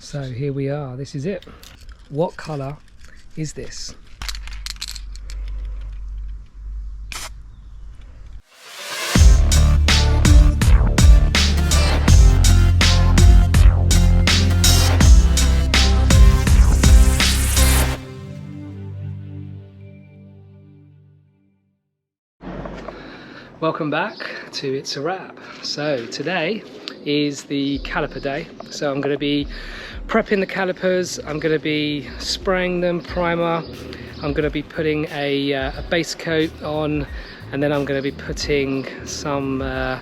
So here we are, this is it. What colour is this? Welcome back to It's a Wrap. So today is the caliper day, so I'm going to be prepping the calipers, I'm going to be spraying them, primer, I'm going to be putting a base coat on, and then I'm going to be putting some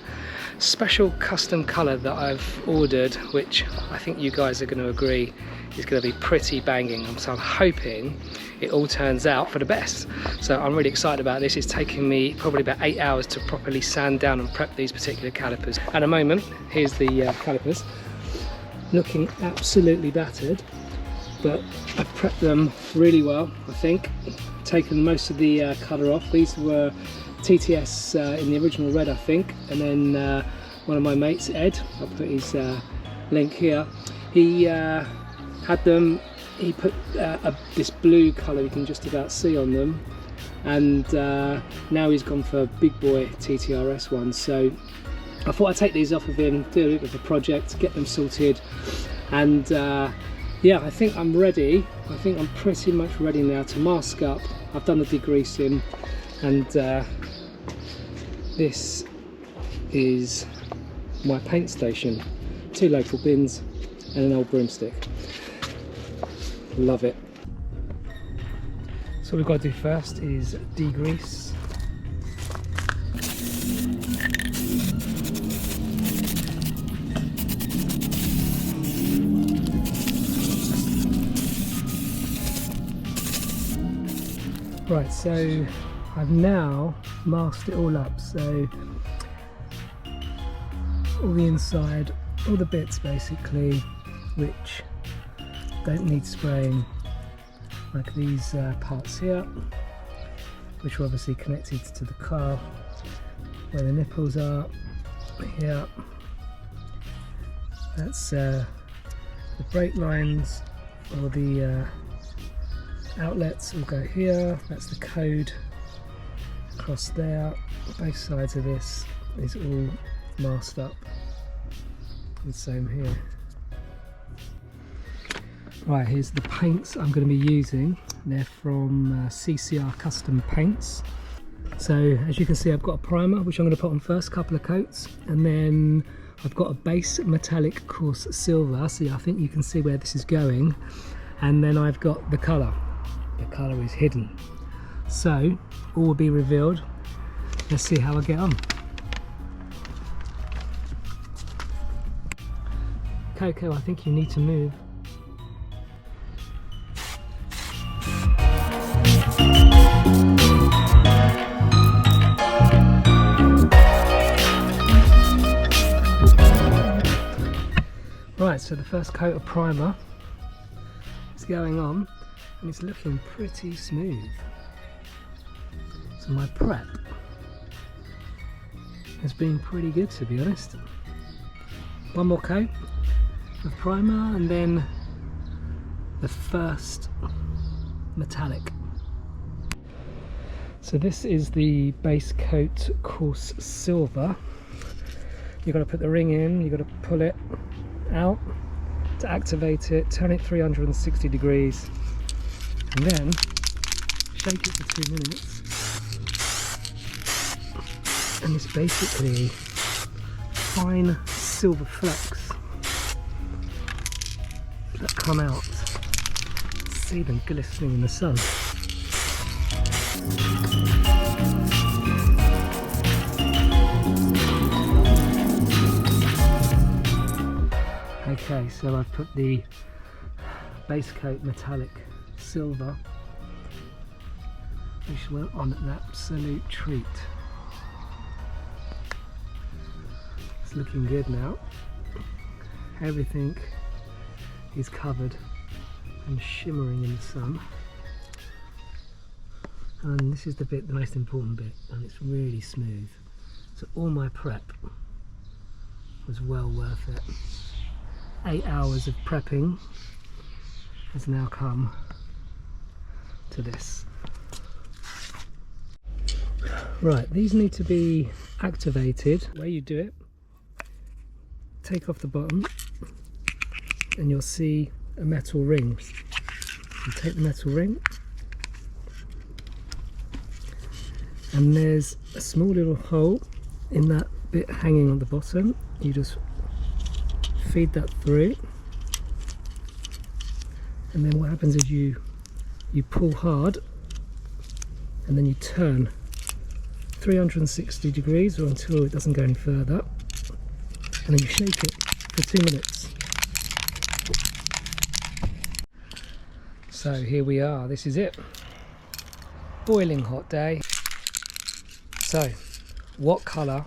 special custom colour that I've ordered, which I think you guys are going to agree is going to be pretty banging. So I'm hoping it all turns out for the best. So I'm really excited about this. It's taken me probably about 8 hours to properly sand down and prep these particular calipers. At the moment, here's the calipers, looking absolutely battered, but I've prepped them really well, I think. Taken most of the colour off. These were TTS in the original red, I think, and then one of my mates, Ed, I'll put his link here, he had them, he put this blue colour you can just about see on them, and now he's gone for big boy TTRS ones. So I thought I'd take these off of him, do a bit of a project, get them sorted, and yeah, I think I'm ready. I think I'm pretty much ready now to mask up. I've done the degreasing, and this is my paint station. 2 local bins and an old broomstick. Love it. So what we've got to do first is degrease. Right, so I've now masked it all up, so all the inside, all the bits basically which don't need spraying, like these parts here, which are obviously connected to the car, where the nipples are here. That's the brake lines, or the outlets will go here. That's the code across there. Both sides of this is all masked up, and same here. Right, here's the paints I'm going to be using. They're from CCR Custom Paints. So as you can see, I've got a primer which I'm going to put on first, couple of coats, and then I've got a base metallic coarse silver, so I think you can see where this is going, and then I've got the colour. The colour is hidden, so all will be revealed. Let's see how I get on. Coco, I think you need to move. Right, so the first coat of primer is going on, and it's looking pretty smooth. So my prep has been pretty good, to be honest. One more coat of primer, and then the first metallic. So this is the base coat coarse silver. You've got to put the ring in, you've got to pull it out to activate it, turn it 360 degrees, and then shake it for 2 minutes, and it's basically fine silver flecks that come out. See them glistening in the sun. Okay, so I've put the base coat metallic silver, which went on an absolute treat. It's looking good now. Everything is covered and shimmering in the sun. And this is the bit, the most important bit, and it's really smooth. So all my prep was well worth it. 8 hours of prepping has now come to this. Right, these need to be activated. The way you do it, take off the bottom and you'll see a metal ring. You take the metal ring and there's a small little hole in that bit hanging on the bottom. You just feed that through, and then what happens is you pull hard and then you turn 360 degrees or until it doesn't go any further, and then you shake it for 2 minutes. So here we are, this is it. Boiling hot day. So what colour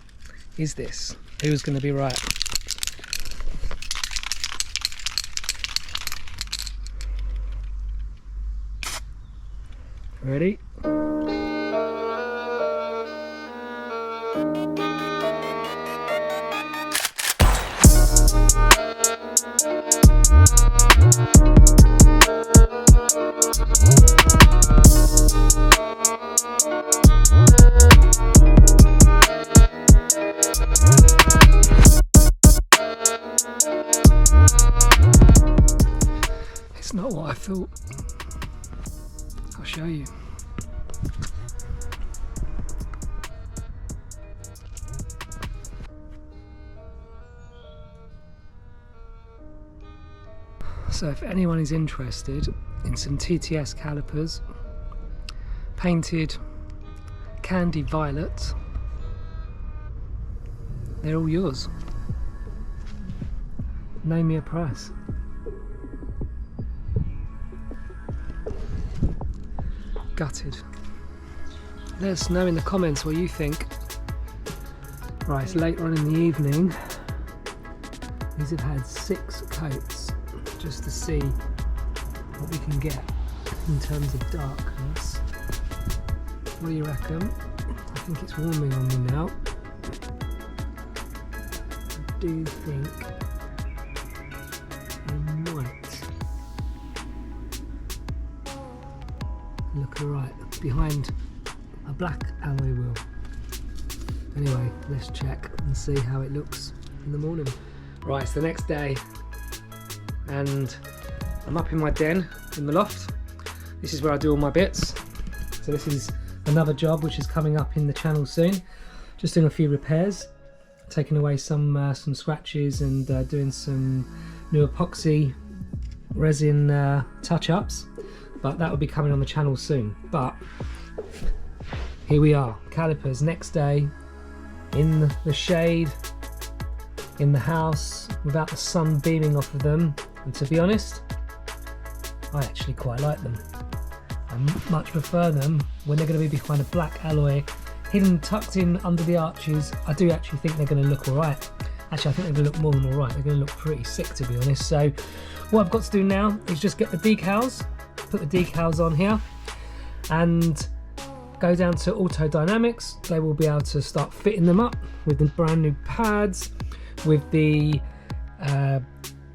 is this? Who's going to be right? Ready? It's not what I thought. I'll show you. So if anyone is interested in some TTS calipers, painted candy violet, they're all yours. Name me a price. Gutted. Let us know in the comments what you think. Right, it's later on in the evening. These have had 6 coats just to see what we can get in terms of darkness. What do you reckon? I think it's warming on me now. I do think I might look alright behind a black alloy wheel. Anyway, let's check and see how it looks in the morning. Right, it's the next day and I'm up in my den in the loft. This is where I do all my bits. So this is another job which is coming up in the channel soon. Just doing a few repairs, taking away some scratches and doing some new epoxy resin touch-ups. But that will be coming on the channel soon. But here we are, calipers, next day, in the shade, in the house, without the sun beaming off of them. And to be honest, I actually quite like them. I much prefer them when they're going to be behind a black alloy, hidden, tucked in under the arches. I do actually think they're going to look alright. Actually, I think they're going to look more than alright. They're going to look pretty sick, to be honest. So what I've got to do now is just get the decals, put the decals on here, and go down to Auto Dynamics. They will be able to start fitting them up with the brand new pads, with the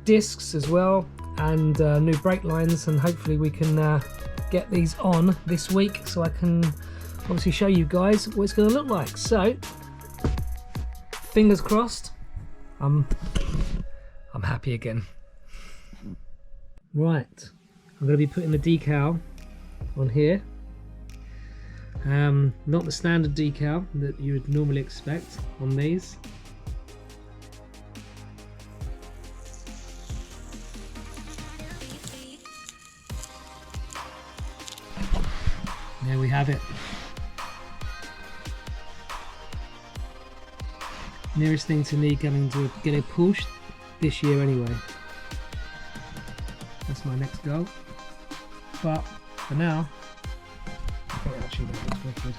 discs as well, and new brake lines, and hopefully we can get these on this week so I can obviously show you guys what it's going to look like. So fingers crossed. I'm happy again. Right, I'm going to be putting the decal on here. Not the standard decal that you would normally expect on these. There we have it. Nearest thing to me coming to get it pushed this year anyway. That's my next goal. But for now, I think actually that looks wicked.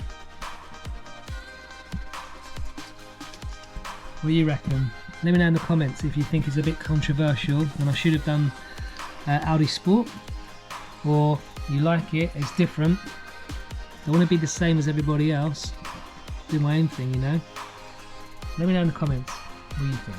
What do you reckon? Let me know in the comments if you think it's a bit controversial and I should have done Audi Sport, or you like it, it's different. I want to be the same as everybody else, do my own thing, you know. Let me know in the comments what you think.